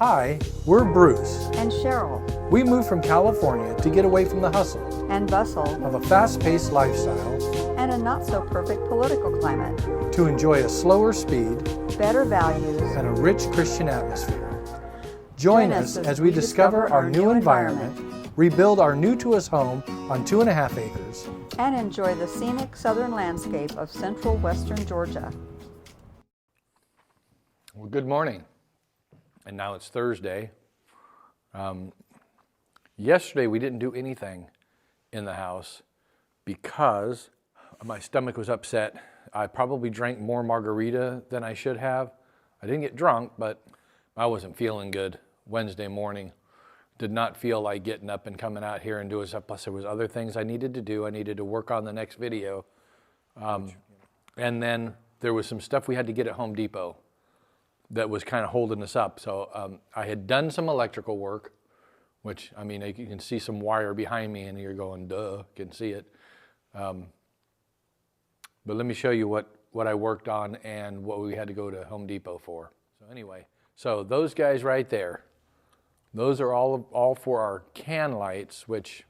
Hi, we're Bruce. And Cheryl. We moved from California to get away from the hustle And bustle. of a fast-paced lifestyle And a not-so-perfect political climate. to enjoy a slower speed Better values. and a rich Christian atmosphere. Join us as we discover our new environment, rebuild our new-to-us home on 2.5 acres, And enjoy the scenic southern landscape of central western Georgia. Well, good morning. And now it's Thursday. Yesterday we didn't do anything in the house because my stomach was upset. I probably drank more margarita than I should have. I didn't get drunk, but I wasn't feeling good Wednesday morning. Did not feel like getting up and coming out here and doing stuff. Plus there was other things I needed to do. I needed to work on the next video. And then there was some stuff we had to get at Home Depot that was kind of holding us up. So I had done some electrical work, which, I mean, you can see some wire behind me and you're going, duh, you can see it. But let me show you what I worked on and what we had to go to Home Depot for. So anyway, so those guys right there, those are all for our can lights, which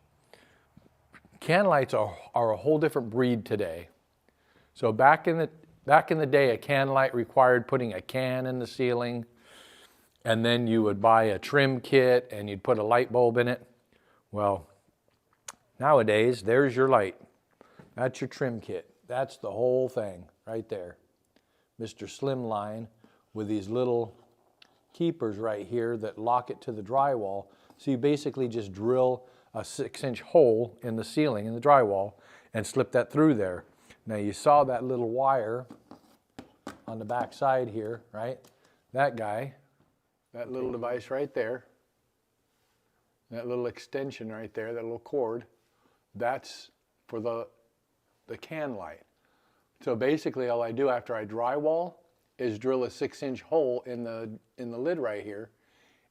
can lights are a whole different breed today. So back in the day, a can light required putting a can in the ceiling, and then you would buy a trim kit and you'd put a light bulb in it. Well, nowadays, there's your light. That's your trim kit. That's the whole thing right there. Mr. Slimline with these little keepers right here that lock it to the drywall. So you basically just drill a 6-inch hole in the ceiling, in the drywall, and slip that through there. Now you saw that little wire on the back side here, right? That guy, that little device right there, that little extension right there, that little cord, that's for the can light. So basically all I do after I drywall is drill a 6-inch hole in the lid right here,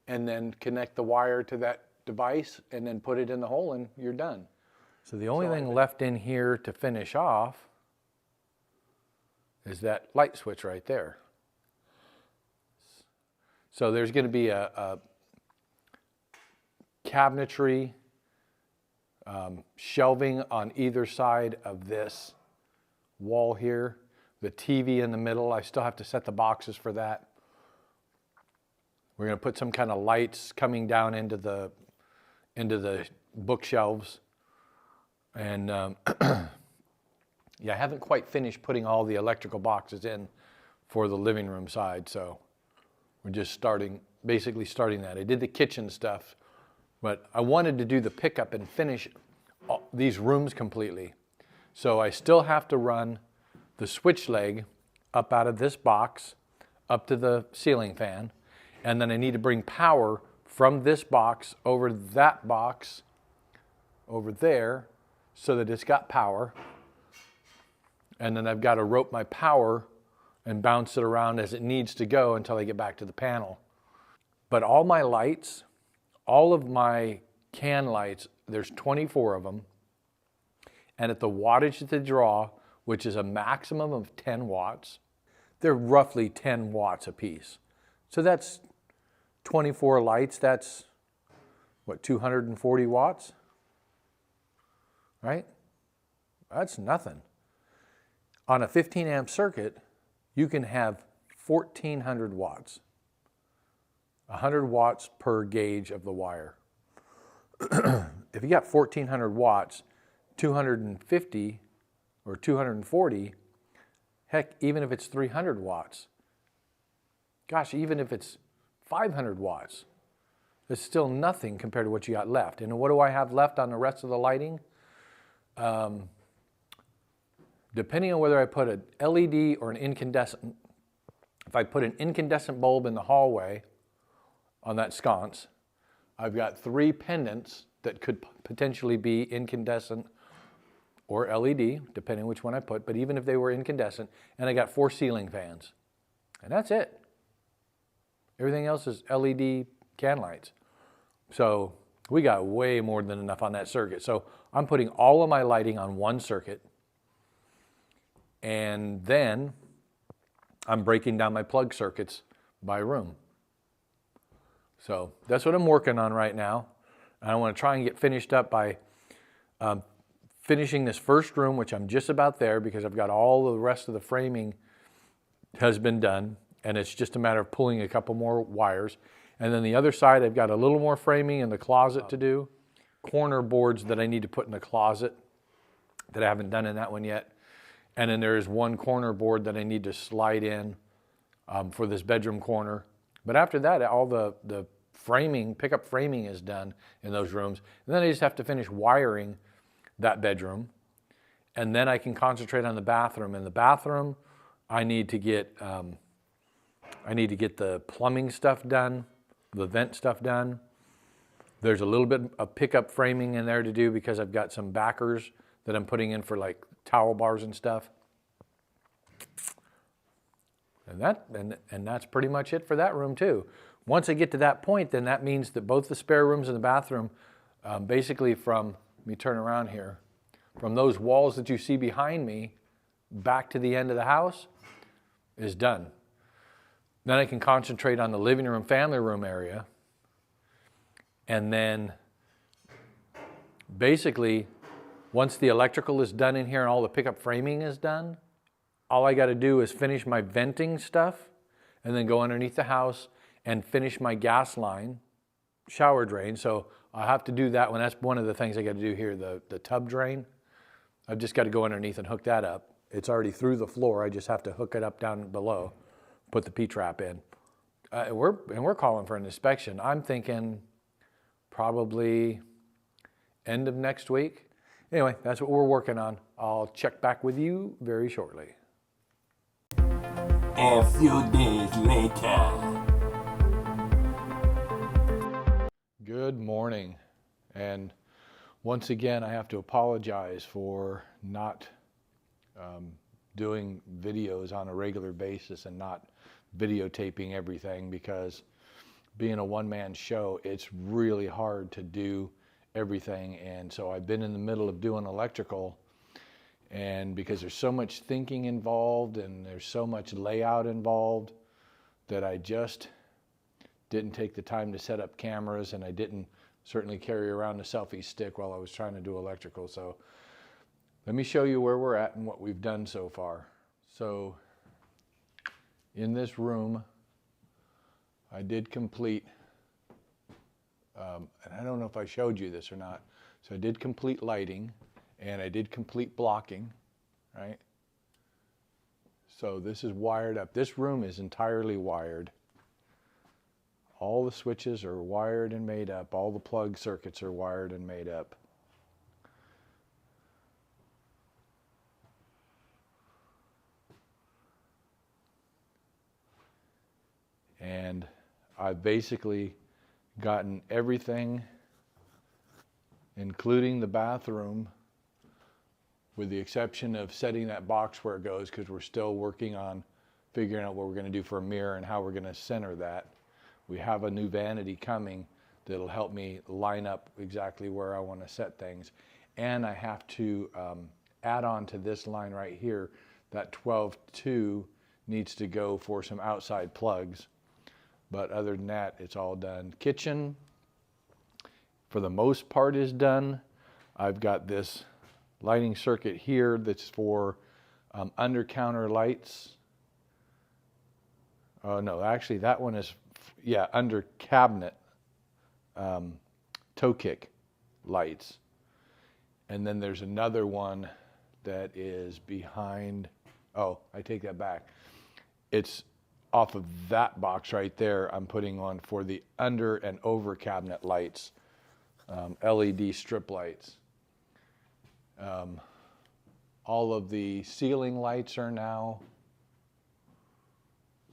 and then connect the wire to that device and then put it in the hole and you're done. So the only thing left in here to finish off is that light switch right there. So there's going to be a cabinetry, shelving on either side of this wall here, the TV in the middle. I still have to set the boxes for that. We're going to put some kind of lights coming down into the bookshelves. And yeah, I haven't quite finished putting all the electrical boxes in for the living room side, so we're just basically starting that. I did the kitchen stuff, but I wanted to do the pickup and finish these rooms completely. So I still have to run the switch leg up out of this box up to the ceiling fan, and then I need to bring power from this box over that box over there so that it's got power. And then I've got to rope my power and bounce it around as it needs to go until I get back to the panel. But all my lights, all of my can lights, there's 24 of them. And at the wattage that they draw, which is a maximum of 10 watts, they're roughly 10 watts a piece. So that's 24 lights, that's what, 240 watts? Right? That's nothing. On a 15 amp circuit, you can have 1,400 watts. 100 watts per gauge of the wire. If you got 1,400 watts, 250 or 240, heck, even if it's 300 watts, gosh, even if it's 500 watts, it's still nothing compared to what you got left. And what do I have left on the rest of the lighting? Depending on whether I put an LED or an incandescent, if I put an incandescent bulb in the hallway on that sconce, I've got 3 pendants that could potentially be incandescent or LED, depending which one I put, but even if they were incandescent, and I got 4 ceiling fans. And that's it. Everything else is LED can lights. So we got way more than enough on that circuit. So I'm putting all of my lighting on one circuit, and then I'm breaking down my plug circuits by room. So that's what I'm working on right now. And I want to try and get finished up by finishing this first room, which I'm just about there because I've got all the rest of the framing has been done. And it's just a matter of pulling a couple more wires. And then the other side, I've got a little more framing in the closet to do. Corner boards that I need to put in the closet that I haven't done in that one yet. And then there's one corner board that I need to slide in for this bedroom corner. But after that, all the framing, pickup framing is done in those rooms. And then I just have to finish wiring that bedroom. And then I can concentrate on the bathroom. In the bathroom, I need to get the plumbing stuff done, the vent stuff done. There's a little bit of pickup framing in there to do because I've got some backers that I'm putting in for like towel bars and stuff. And that's pretty much it for that room too. Once I get to that point, then that means that both the spare rooms and the bathroom, basically from, let me turn around here, from those walls that you see behind me back to the end of the house is done. Then I can concentrate on the living room, family room area. And then basically, once the electrical is done in here and all the pickup framing is done, all I got to do is finish my venting stuff and then go underneath the house and finish my gas line, shower drain. So I have to do that one. That's one of the things I got to do here, the tub drain. I've just got to go underneath and hook that up. It's already through the floor. I just have to hook it up down below, put the P-trap in. We're calling for an inspection. I'm thinking probably end of next week. Anyway, that's what we're working on. I'll check back with you very shortly. A few days later. Good morning. And once again, I have to apologize for not doing videos on a regular basis and not videotaping everything, because being a one-man show, it's really hard to do everything. And so I've been in the middle of doing electrical, and because there's so much thinking involved and there's so much layout involved that I just didn't take the time to set up cameras, and I didn't certainly carry around a selfie stick while I was trying to do electrical. So let me show you where we're at and what we've done so far. So in this room, I did complete, and I don't know if I showed you this or not, so I did complete lighting and I did complete blocking, right? So this is wired up. This room is entirely wired. All the switches are wired and made up. All the plug circuits are wired and made up. And I've basically gotten everything, including the bathroom, with the exception of setting that box where it goes, because we're still working on figuring out what we're going to do for a mirror and how we're going to center that. We have a new vanity coming that'll help me line up exactly where I want to set things. And I have to add on to this line right here, that 12-2 needs to go for some outside plugs. But other than that, it's all done. Kitchen, for the most part, is done. I've got this lighting circuit here that's for under counter lights. Oh no, actually that one is, yeah, under cabinet toe kick lights. And then there's another one that is behind, oh, I take that back. It's off of that box right there. I'm putting on for the under and over cabinet lights, LED strip lights. All of the ceiling lights are now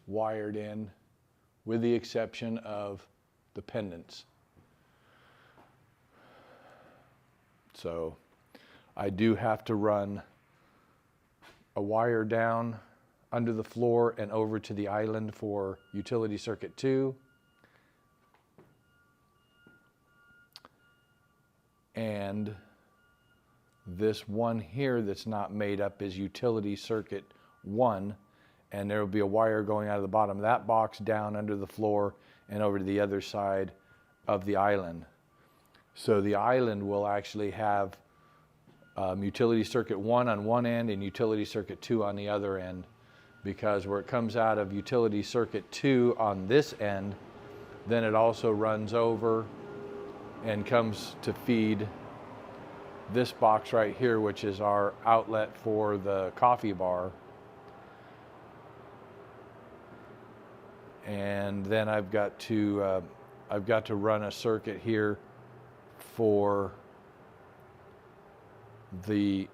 wired in, with the exception of the pendants. So I do have to run a wire down under the floor and over to the island for utility circuit 2. And this one here that's not made up is utility circuit 1, and there will be a wire going out of the bottom of that box down under the floor and over to the other side of the island. So the island will actually have utility circuit 1 on one end and utility circuit 2 on the other end, because where it comes out of utility circuit 2 on this end, then it also runs over and comes to feed this box right here, which is our outlet for the coffee bar. And then I've got to run a circuit here for the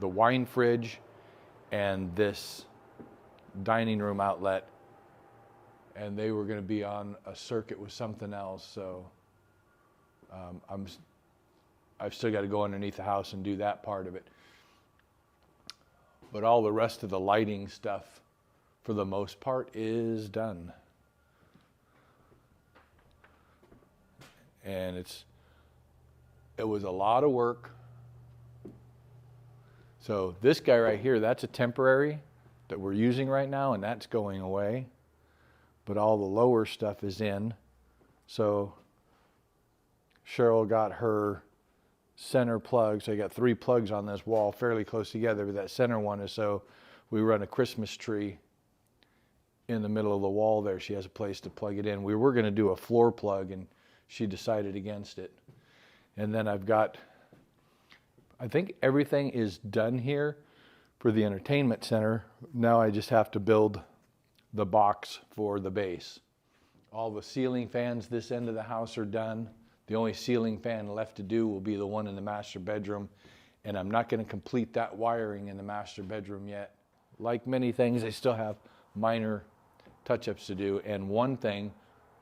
wine fridge and this dining room outlet, and they were going to be on a circuit with something else. So I've still got to go underneath the house and do that part of it. But all the rest of the lighting stuff, for the most part, is done. And it was a lot of work. So this guy right here, that's a temporary that we're using right now, and that's going away. But all the lower stuff is in. So Cheryl got her center plug. So I got 3 plugs on this wall fairly close together, but that center one is so we run a Christmas tree in the middle of the wall there. She has a place to plug it in. We were going to do a floor plug, and she decided against it. And then I think everything is done here for the entertainment center. Now I just have to build the box for the base. All the ceiling fans this end of the house are done. The only ceiling fan left to do will be the one in the master bedroom, and I'm not going to complete that wiring in the master bedroom yet. Like many things, I still have minor touch-ups to do, and one thing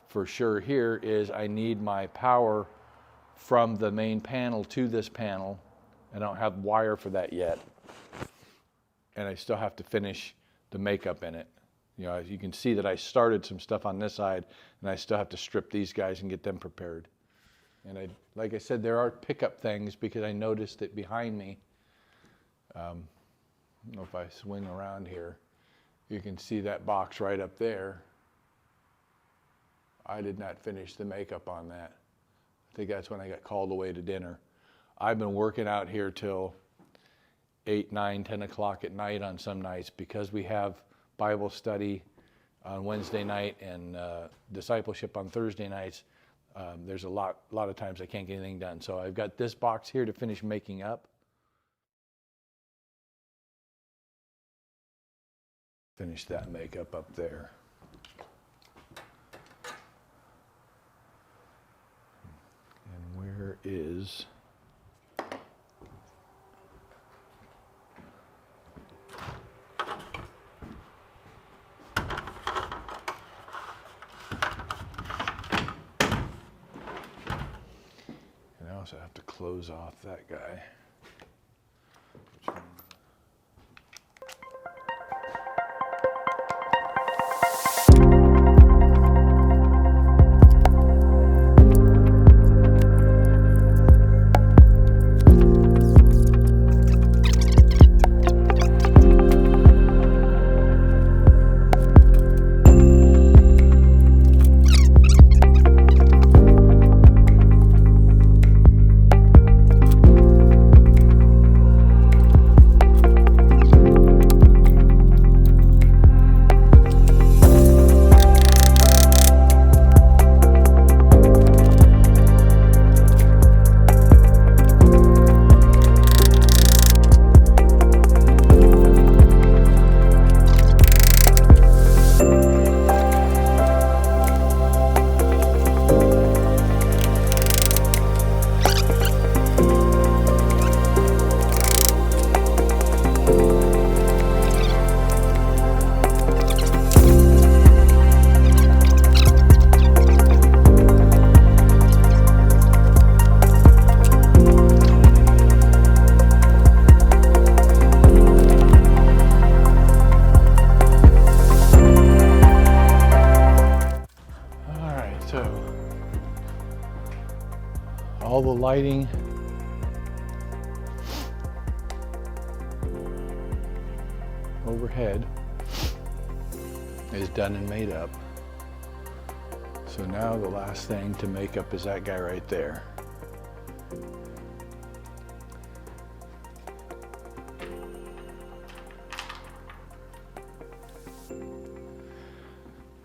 for sure here is I need my power from the main panel to this panel. I don't have wire for that yet, and I still have to finish the makeup in it. You know, you can see that I started some stuff on this side, and I still have to strip these guys and get them prepared. And like I said, there are pickup things, because I noticed that behind me, I don't know if I swing around here, you can see that box right up there. I did not finish the makeup on that. I think that's when I got called away to dinner. I've been working out here till 8, 9, 10 o'clock at night on some nights, because we have Bible study on Wednesday night and discipleship on Thursday nights. There's a lot of times I can't get anything done. So I've got this box here to finish making up. Finish that makeup up there. And where is... So I have to close off that guy. all the lighting. Overhead is done and made up. So now the last thing to make up is that guy right there.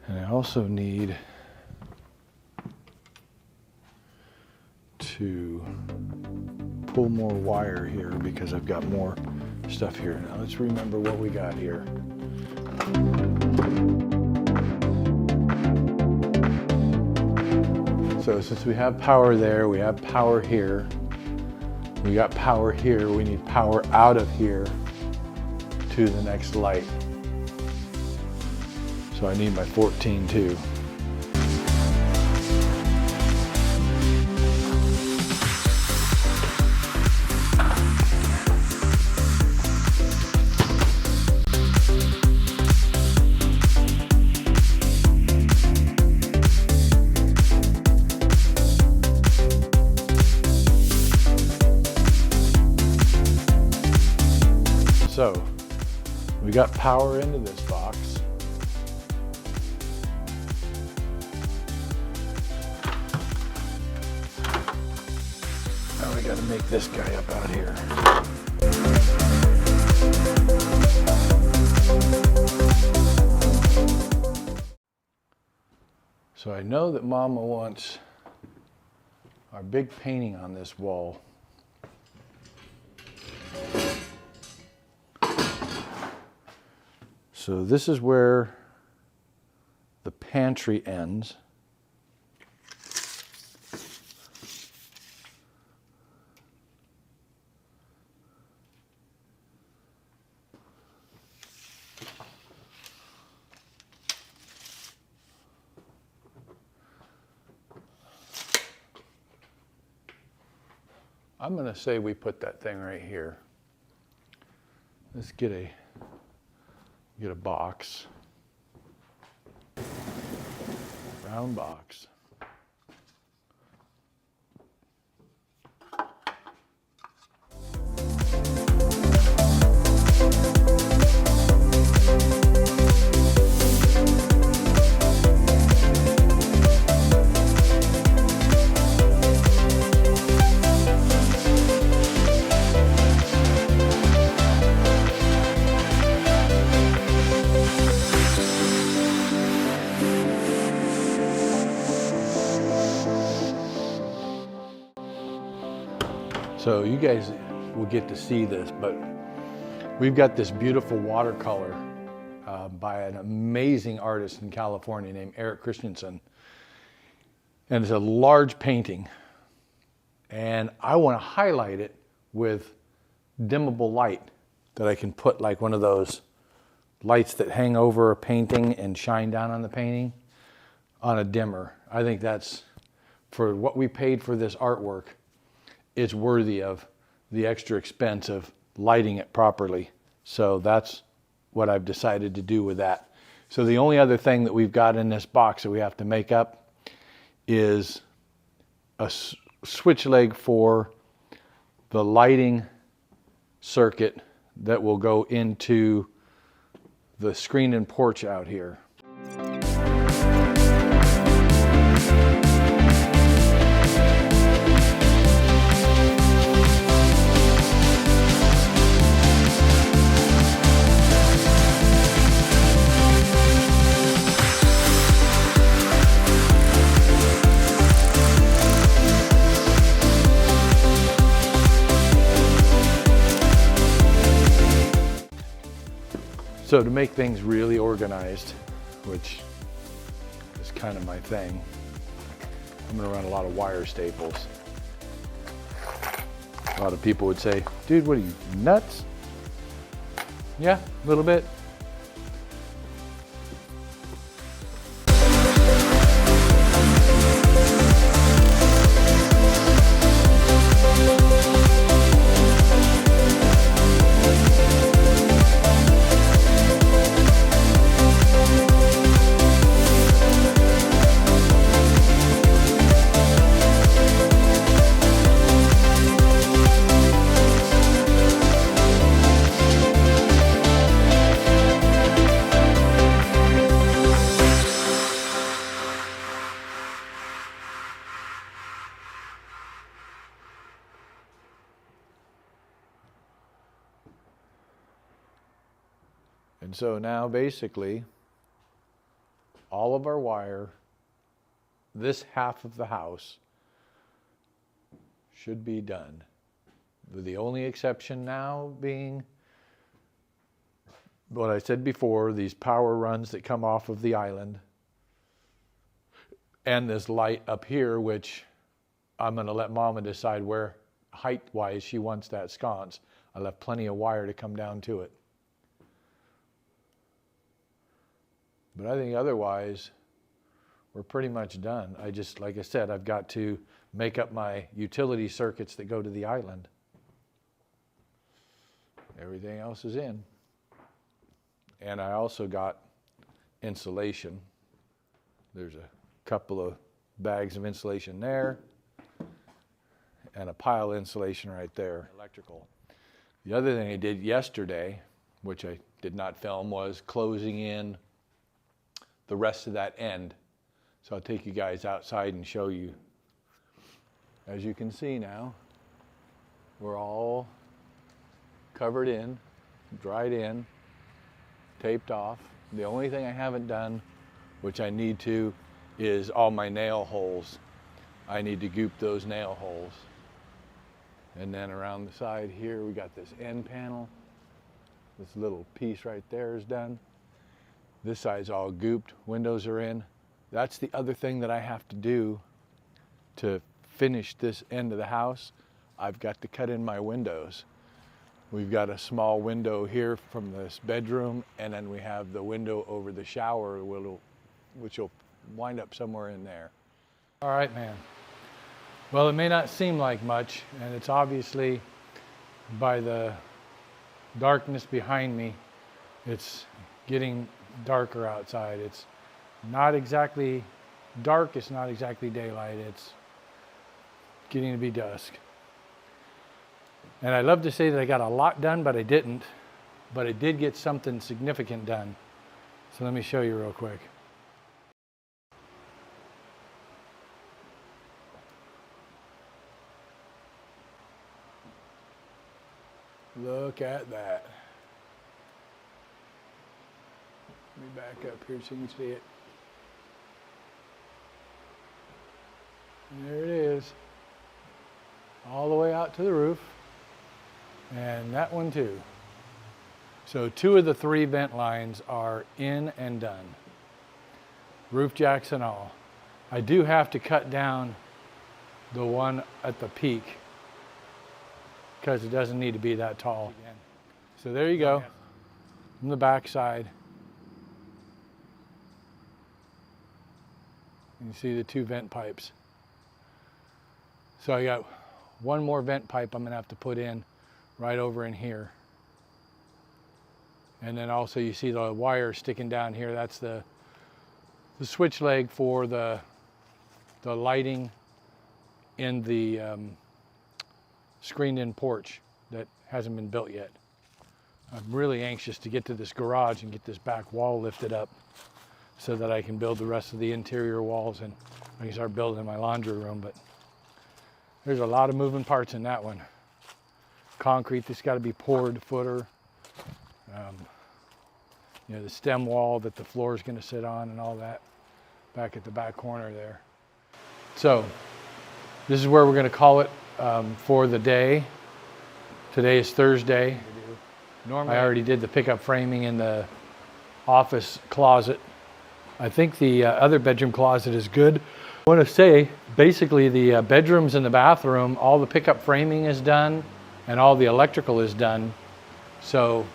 And I also need to pull more wire here because I've got more stuff here. Now let's remember what we got here. So since we have power there, we have power here, we got power here, we need power out of here to the next light. So I need my 14 too. So we got power into this box. Now we got to make this guy up out here. So I know that Mama wants our big painting on this wall. So this is where the pantry ends. I'm going to say we put that thing right here. Let's get a box, round box. So you guys will get to see this, but we've got this beautiful watercolor by an amazing artist in California named Eric Christensen. And it's a large painting. And I want to highlight it with dimmable light that I can put like one of those lights that hang over a painting and shine down on the painting on a dimmer. I think that's, for what we paid for this artwork, it's worthy of the extra expense of lighting it properly. So that's what I've decided to do with that. So the only other thing that we've got in this box that we have to make up is a switch leg for the lighting circuit that will go into the screen and porch out here. So to make things really organized, which is kind of my thing, I'm going to run a lot of wire staples. A lot of people would say, dude, what are you, nuts? Yeah, a little bit. And so now basically all of our wire, this half of the house, should be done. With the only exception now being what I said before, these power runs that come off of the island and this light up here, which I'm going to let Mama decide where height-wise she wants that sconce. I left plenty of wire to come down to it. But I think otherwise, we're pretty much done. I just, like I said, I've got to make up my utility circuits that go to the island. Everything else is in. And I also got insulation. There's a couple of bags of insulation there and a pile of insulation right there. Electrical. The other thing I did yesterday, which I did not film, was closing in the rest of that end. So I'll take you guys outside and show you. As you can see now, we're all covered in, dried in, taped off. The only thing I haven't done, which I need to, is all my nail holes. I need to goop those nail holes. And then around the side here, we got this end panel. This little piece right there is done. This side's all gooped, windows are in. That's the other thing that I have to do to finish this end of the house. I've got to cut in my windows. We've got a small window here from this bedroom, and then we have the window over the shower, which will wind up somewhere in there. All right, man. Well, it may not seem like much, and it's obviously by the darkness behind me, it's getting darker outside. It's not exactly dark, it's not exactly daylight, it's getting to be dusk. And I'd love to say that I got a lot done, but I didn't. But I did get something significant done. So let me show you real quick. Look at that. Let me back up here so you can see it. And there it is. All the way out to the roof. And that one too. So 2 of the 3 vent lines are in and done. Roof jacks and all. I do have to cut down the one at the peak because it doesn't need to be that tall. So there you go. From the back side. You see the 2 vent pipes. So I got one more vent pipe I'm gonna have to put in right over in here. And then also you see the wire sticking down here. That's the switch leg for the lighting in the screened-in porch that hasn't been built yet. I'm really anxious to get to this garage and get this back wall lifted up so that I can build the rest of the interior walls and I can start building my laundry room. But there's a lot of moving parts in that one. Concrete that's got to be poured, footer. You know, the stem wall that the floor is going to sit on and all that back at the back corner there. So this is where we're going to call it for the day. Today is Thursday. Normally, I already did the pickup framing in the office closet. I think the other bedroom closet is good. I want to say basically the bedrooms and the bathroom, all the pickup framing is done and all the electrical is done. So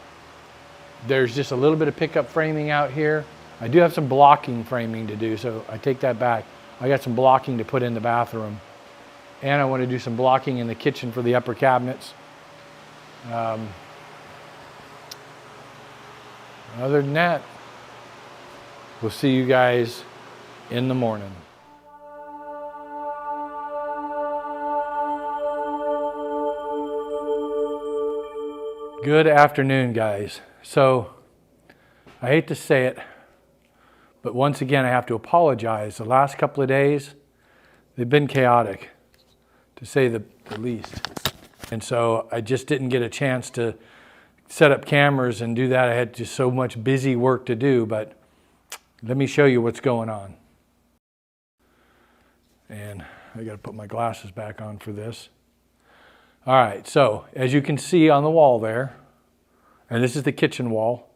there's just a little bit of pickup framing out here. I do have some blocking framing to do, so I take that back. I got some blocking to put in the bathroom. And I want to do some blocking in the kitchen for the upper cabinets. Other than that, we'll see you guys in the morning. Good afternoon, guys. So, I hate to say it, but once again I have to apologize. The last couple of days, they've been chaotic, to say the least. And so I just didn't get a chance to set up cameras and do that. I had just so much busy work to do, but let me show you what's going on. And I got to put my glasses back on for this. All right, so as you can see on the wall there, and this is the kitchen wall,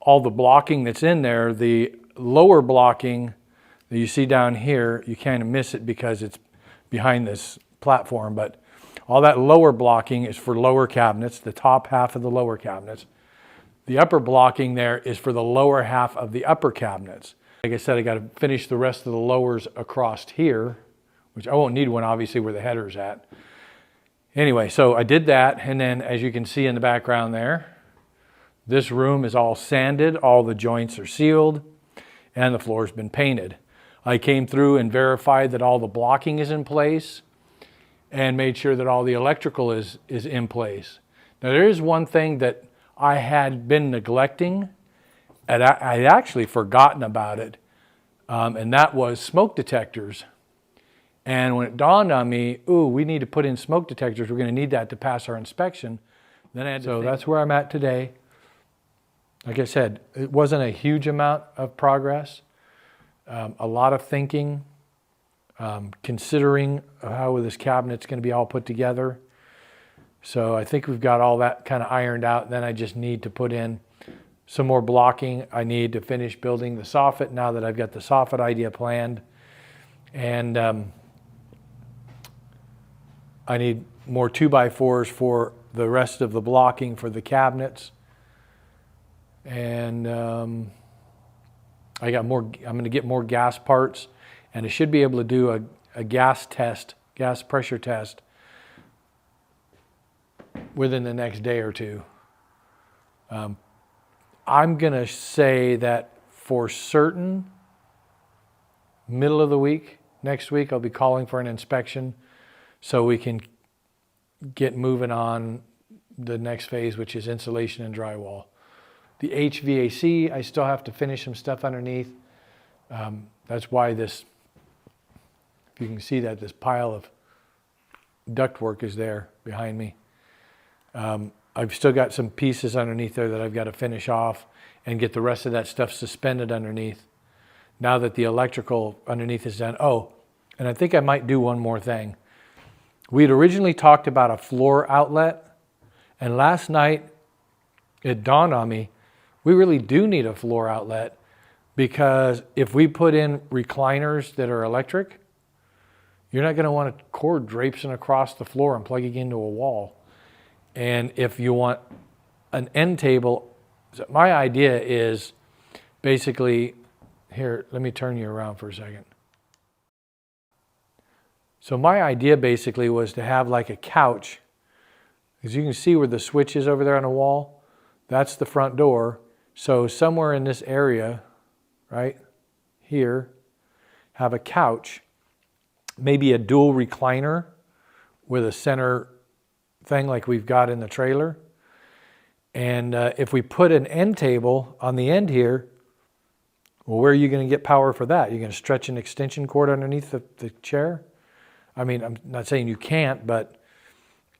all the blocking that's in there, the lower blocking that you see down here, you kind of miss it because it's behind this platform, but all that lower blocking is for lower cabinets, the top half of the lower cabinets. The upper blocking there is for the lower half of the upper cabinets. Like I said, I got to finish the rest of the lowers across here, which I won't need one obviously where the header's at. Anyway, so I did that, and then as you can see in the background there, this room is all sanded, all the joints are sealed, and the floor's been painted. I came through and verified that all the blocking is in place and made sure that all the electrical is in place. Now there is one thing that I had been neglecting, and I'd actually forgotten about it, and that was smoke detectors. And when it dawned on me, ooh, we need to put in smoke detectors, we're going to need that to pass our inspection. Then I had to think. That's where I'm at today. Like I said, it wasn't a huge amount of progress. A lot of thinking, considering how this cabinet's going to be all put together. So I think we've got all that kind of ironed out. Then I just need to put in some more blocking. I need to finish building the soffit now that I've got the soffit idea planned. And I need more 2x4s for the rest of the blocking for the cabinets. And I got more. I'm going to get more gas parts, and I should be able to do a gas test, gas pressure test, within the next day or two. I'm going to say that for certain, middle of the week, next week, I'll be calling for an inspection so we can get moving on the next phase, which is insulation and drywall. The HVAC, I still have to finish some stuff underneath. That's why this, if you can see that, this pile of ductwork is there behind me. I've still got some pieces underneath there that I've got to finish off and get the rest of that stuff suspended underneath. Now that the electrical underneath is done. Oh, and I think I might do one more thing. We had originally talked about a floor outlet, and last night it dawned on me, we really do need a floor outlet, because if we put in recliners that are electric, you're not going to want a cord draping across the floor and plugging into a wall. And if you want an end table, my idea is basically, here, let me turn you around for a second. So my idea basically was to have like a couch. As you can see where the switch is over there on the wall, that's the front door. So somewhere in this area, right here, have a couch, maybe a dual recliner with a center thing like we've got in the trailer. And if we put an end table on the end here, well, where are you going to get power for that? You're going to stretch an extension cord underneath the chair? I mean, I'm not saying you can't, but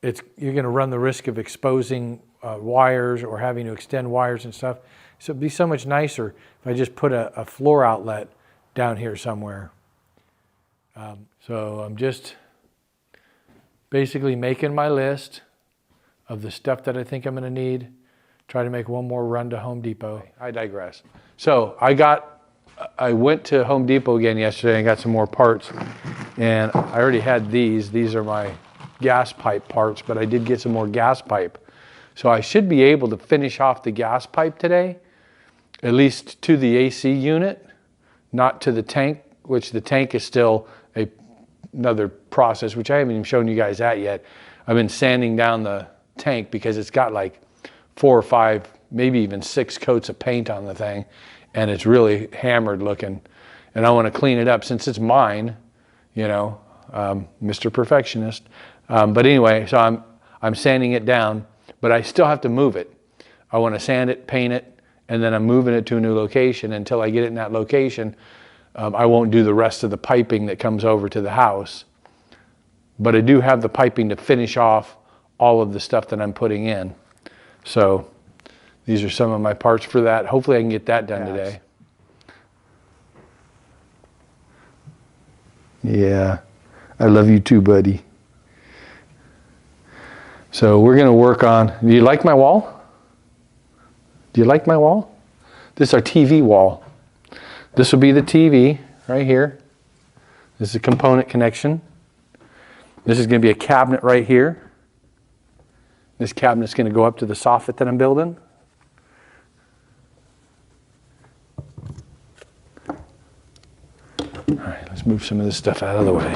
you're going to run the risk of exposing wires or having to extend wires and stuff. So it'd be so much nicer if I just put a floor outlet down here somewhere. So I'm just basically making my list of the stuff that I think I'm going to need. Try to make one more run to Home Depot. I digress. So I went to Home Depot again yesterday and got some more parts. And I already had these. These are my gas pipe parts, but I did get some more gas pipe. So I should be able to finish off the gas pipe today, at least to the AC unit, not to the tank, which the tank is still another process, which I haven't even shown you guys that yet. I've been sanding down the tank because it's got like 4 or 5, maybe even 6 coats of paint on the thing, and it's really hammered looking. And I want to clean it up since it's mine, you know, Mr. Perfectionist. But anyway, so I'm sanding it down, but I still have to move it. I want to sand it, paint it, and then I'm moving it to a new location. Until I get it in that location, I won't do the rest of the piping that comes over to the house. But I do have the piping to finish off all of the stuff that I'm putting in. So These are some of my parts for that. Hopefully I can get that done Yes. today. Yeah, I love you too, buddy. So we're going to work on, do you like my wall? Do you like my wall? This is our TV wall. This will be the TV right here. This is a component connection. This is going to be a cabinet right here. This cabinet's going to go up to the soffit that I'm building. All right, let's move some of this stuff out of the way.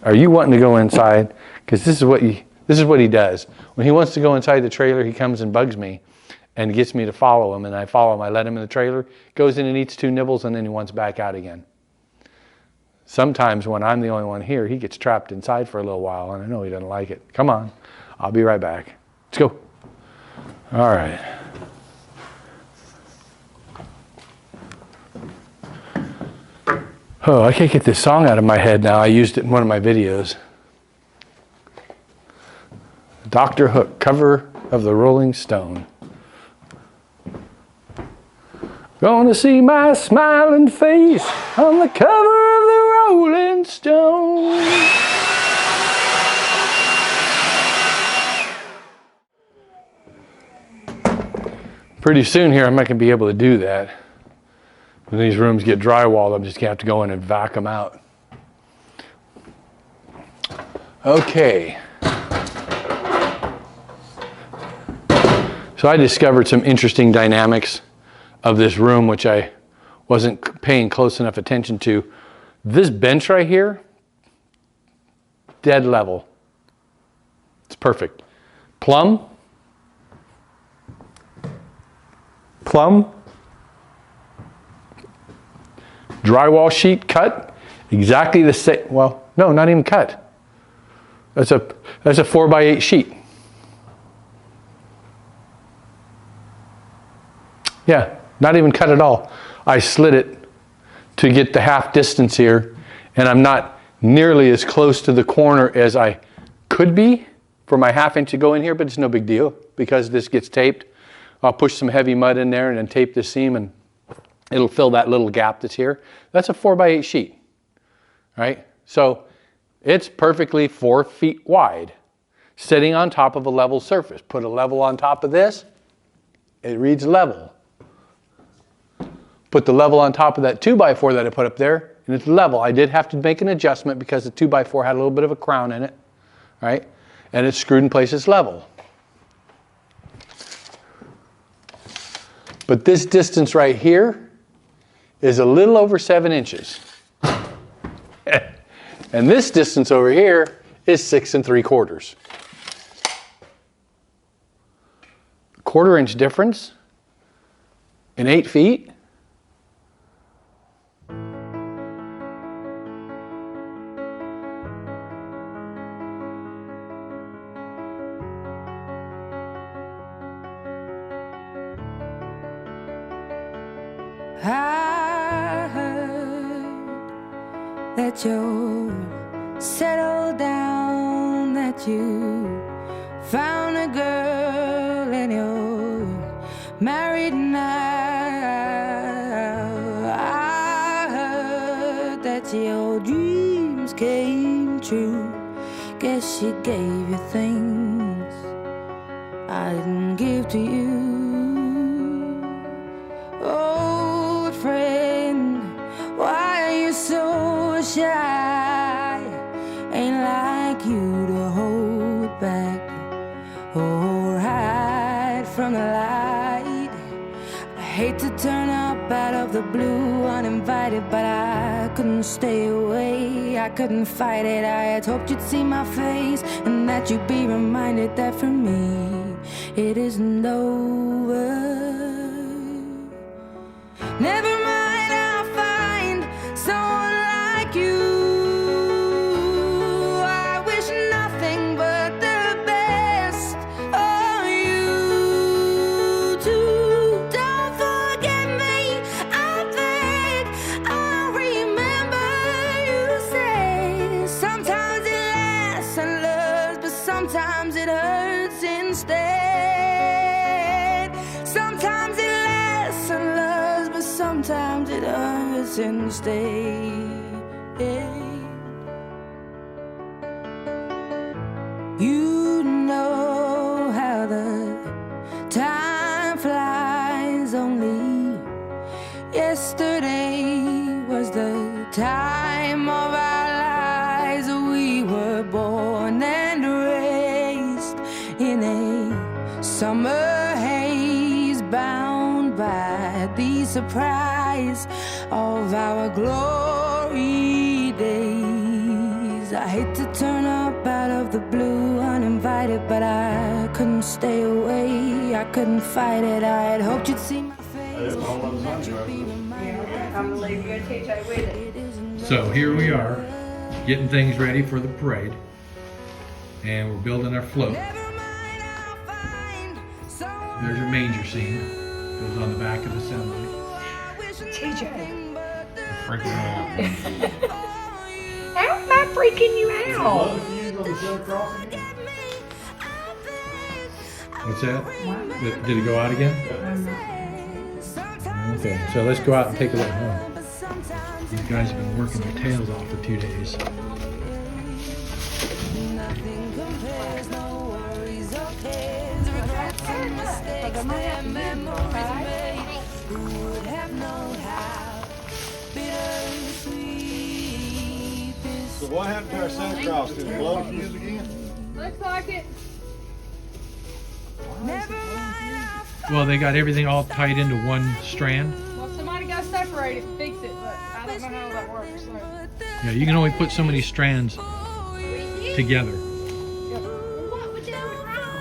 Are you wanting to go inside? Because this is what he does. When he wants to go inside the trailer, he comes and bugs me and gets me to follow him, and I follow him. I let him in the trailer, goes in and eats 2 nibbles, and then he wants back out again. Sometimes when I'm the only one here, he gets trapped inside for a little while, and I know he doesn't like it. Come on, I'll be right back. Let's go. All right. Oh, I can't get this song out of my head now. I used it in one of my videos. Dr. Hook, cover of the Rolling Stone. Gonna see my smiling face on the cover of the Rolling Stone. Pretty soon here, I'm not gonna be able to do that. When these rooms get drywalled, I'm just gonna have to go in and vac them out. Okay. So I discovered some interesting dynamics of this room, which I wasn't paying close enough attention to. This bench right here, dead level. It's perfect. Plumb, drywall sheet cut, exactly the same. Well, no, not even cut. That's a 4x8 sheet. Yeah, not even cut at all. I slid it to get the half distance here, and I'm not nearly as close to the corner as I could be for my 1/2 inch to go in here, but it's no big deal because this gets taped. I'll push some heavy mud in there and then tape the seam, and it'll fill that little gap that's here. That's a 4x8 sheet, right? So it's perfectly 4 feet wide, sitting on top of a level surface. Put a level on top of this, it reads level. Put the level on top of that 2x4 that I put up there, and it's level. I did have to make an adjustment because the 2x4 had a little bit of a crown in it, right? And it's screwed in place, it's level. But this distance right here is a little over 7 inches. And this distance over here is 6 3/4. 1/4 inch difference in 8 feet. I heard that you're settled down, that you found a girl and you're married now. I heard that your dreams came true. Guess she gave you things I didn't give to you. Old friend, why are you so shy? Ain't like you to hold back or hide from the light. I hate to turn up out of the blue uninvited, but I couldn't stay away. I couldn't fight it. I had hoped you'd see my face and that you'd be reminded that for me it isn't over. Never mind, I'll find someone like you. I wish nothing but the best for you too. Don't forget me, I beg. I remember you say sometimes it lasts and loves, but sometimes it hurts instead. sometimes it hurts instead. You know how the time flies. Only yesterday was the time of our lives. We were born and raised in a summer haze, bound by the surprise of our glory days. I hate to turn up out of the blue uninvited, but I couldn't stay away, I couldn't fight it. I had hoped you'd see my face, that you'd be reminded. I'm gonna leave you and TJ with it. So here we are, getting things ready for the parade. And we're building our float. Never mind, I'll find someone There's your manger scene. Goes on the back of the assembly. TJ. Freaking out. How am I freaking you out? What's that? Did it go out again? Okay, so let's go out and take a look. Oh, these guys have been working their tails off for 2 days. Nothing compares, no worries or cares, regrets and mistakes that memories made. Who would have known how bittersweet this? So what happened to our Santa Claus? Did it blow the fuse again? Looks like it. Never mind, I'll Well, they got everything all tied into one strand. Well, somebody got to separate it and fix it, but I don't know how that works. So. Yeah, you can only put so many strands together.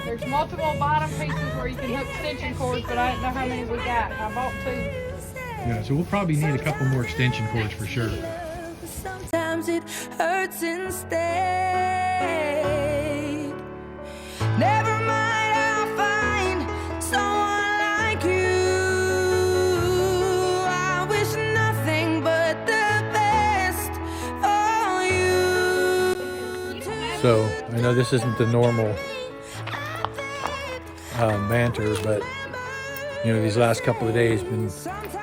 There's multiple bottom pieces where you can hook extension cords, but I didn't know how many we got. I bought 2. Yeah, so we'll probably need a couple more extension cords for sure. sometimes it hurts instead. Never mind, I'll find someone like you. I wish nothing but the best for you. So, I know this isn't the normal banter, but you know, these last couple of days been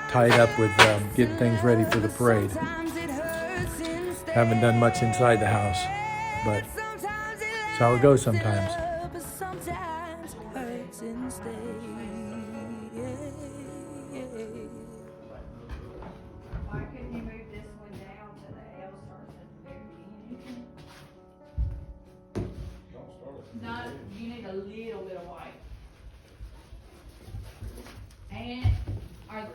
tied up with getting things ready for the parade. Haven't done much inside the house, but that's how it goes sometimes. Why couldn't you move this one down to the L starts at the very beginning? No, you need a little bit of white. And hold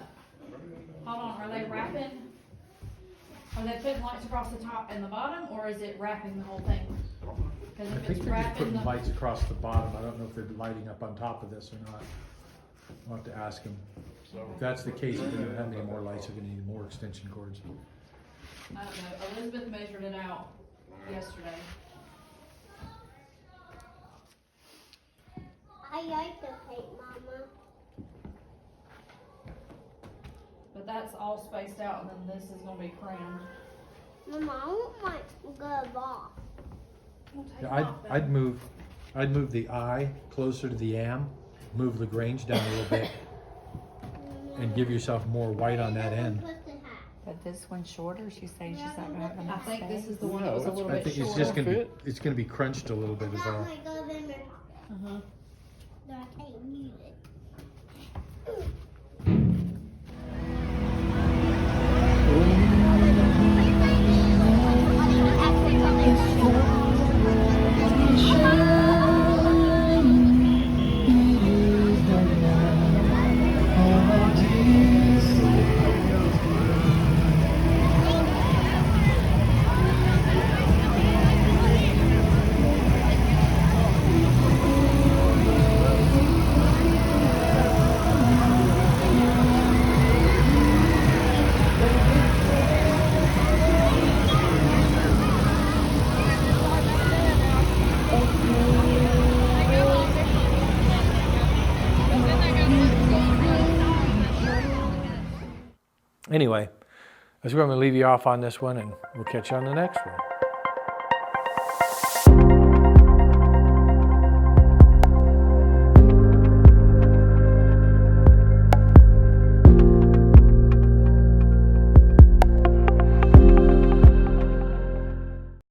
on, are they wrapping? Are they putting lights across the top and the bottom, or is it wrapping the whole thing? Because if it's wrapping the, lights across the bottom. I don't know if they're lighting up on top of this or not. I'll have to ask them. If that's the case, if they don't have any more lights, they're gonna need more extension cords. I don't know, Elizabeth measured it out yesterday. I like the paint, Mama. But that's all spaced out, and then this is gonna be crammed. Mama, I want my glove off. We'll take Yeah, it off then. I'd move the I closer to the am, move Lagrange down a little bit, and give yourself more white on that end. Put the hat. But this one's shorter, she says she's not gonna have I enough think this space. is the one that was a little I bit think shorter. it's just gonna be crunched a little bit is That all. might go in there. Uh-huh. No, I can't use it. Anyway, that's where I'm gonna leave you off on this one, and we'll catch you on the next one.